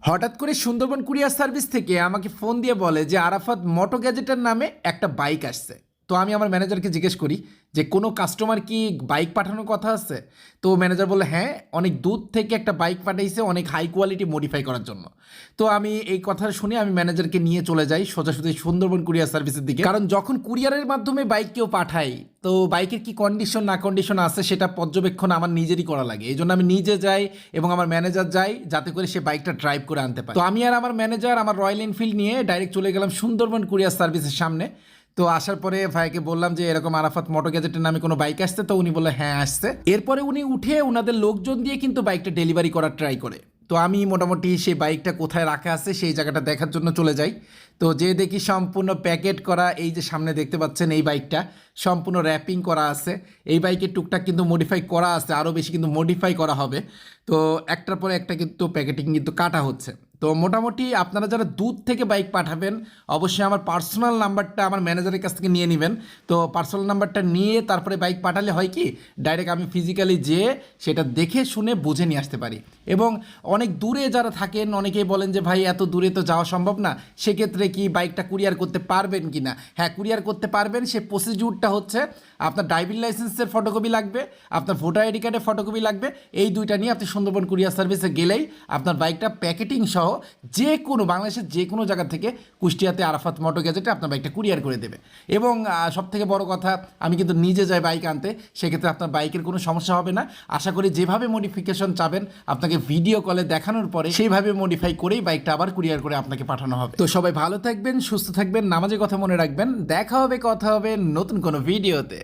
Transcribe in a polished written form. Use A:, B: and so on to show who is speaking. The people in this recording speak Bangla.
A: হঠাৎ করে সুন্দরবন কুরিয়ার সার্ভিস থেকে আমাকে ফোন দিয়ে বলে যে আরাফাত মোটো গ্যাজেটের নামে একটা বাইক আসছে। তো আমি আমার ম্যানেজারকে জিজ্ঞেস করি যে কোনো কাস্টমার কি বাইক পাঠানোর কথা আছে। তো ম্যানেজার বলল হ্যাঁ, অনেক দূর থেকে একটা বাইক পাঠাইছে অনেক হাই কোয়ালিটি মডিফাই করার জন্য। তো আমি এই কথা শুনে আমি ম্যানেজারকে নিয়ে চলে যাই সোজাসুজি সুন্দরবন কুরিয়ার সার্ভিসের দিকে, কারণ যখন কুরিয়ারের মাধ্যমে বাইক কেউ পাঠাই তো বাইকের কি কন্ডিশন না কন্ডিশন আছে সেটা পর্যবেক্ষণ আমার নিজেরই করা লাগে। এই জন্য আমি নিজে যাই এবং আমার ম্যানেজার যাই যাতে করে সে বাইকটা ড্রাইভ করে আনতে পারে। তো আমি আর আমার ম্যানেজার আমার রয়্যাল এনফিল্ড নিয়ে ডাইরেক্ট চলে গেলাম সুন্দরবন কুরিয়ার সার্ভিসের সামনে। তো আসার পরে ভাইকে বললাম যে এরকম আরাফাত মোটো গ্যাজেটের নামে কোনো বাইক আসছে। তো উনি বললে হ্যাঁ আসছে। এরপরে উনি উঠে ওনাদের লোকজন দিয়ে কিন্তু বাইকটা ডেলিভারি করার ট্রাই করে। তো আমি মোটামুটি সেই বাইকটা কোথায় রাখা আছে সেই জায়গাটা দেখার জন্য চলে যাই। তো যে দেখি সম্পূর্ণ প্যাকেট করা, এই যে সামনে দেখতে পাচ্ছেন এই বাইকটা সম্পূর্ণ র্যাপিং করা আছে। এই বাইকের টুকটাক কিন্তু মডিফাই করা আছে, আরও বেশি কিন্তু মডিফাই করা হবে। তো একটার পরে একটা কিন্তু প্যাকেটিং কিন্তু কাটা হচ্ছে। তো মোটামুটি আপনারা যারা দূর থেকে বাইক পাঠাবেন অবশ্যই আমার পার্সোনাল নাম্বারটা আমার ম্যানেজারের কাছ থেকে নিয়ে নেবেন। তো পার্সোনাল নাম্বারটা নিয়ে তারপরে বাইক পাঠালে হয় কি ডাইরেক্ট আমি ফিজিক্যালি যেয়ে সেটা দেখে শুনে বুঝে নিয়ে আসতে পারি। এবং অনেক দূরে যারা থাকেন অনেকেই বলেন যে ভাই এত দূরে তো যাওয়া সম্ভব না, সেক্ষেত্রে কি বাইকটা কুরিয়ার করতে পারবেন কি না? হ্যাঁ, কুরিয়ার করতে পারবেন। সে প্রসিডিউরটা হচ্ছে আপনার ড্রাইভিং লাইসেন্সের ফটোকপি লাগবে, আপনার ভোটার আইডি কার্ডের ফটোকপি লাগবে। এই দুইটা নিয়ে আপনি সুন্দরবন কুরিয়ার সার্ভিসে গেলেই আপনার বাইকটা প্যাকেটিং সহ যে কোনো বাংলাদেশের যে কোনো জায়গা থেকে কুষ্টিয়াতে আরাফাত মোটো গ্যাজেটে আপনার বাইকটা কুরিয়ার করে দেবে। এবং সবথেকে বড় কথা, আমি কিন্তু নিজে যাই বাইক আনতে, সেক্ষেত্রে আপনার বাইকের কোনো সমস্যা হবে না। আশা করি যেভাবে মডিফিকেশন চাবেন আপনাকে ভিডিও কলে দেখানোর পরে সেইভাবে মডিফাই করেই বাইকটা আবার কুরিয়ার করে আপনাকে পাঠানো হবে। তো সবাই ভালো থাকবেন, সুস্থ থাকবেন, নামাজের কথা মনে রাখবেন। দেখা হবে, কথা হবে নতুন কোনো ভিডিওতে।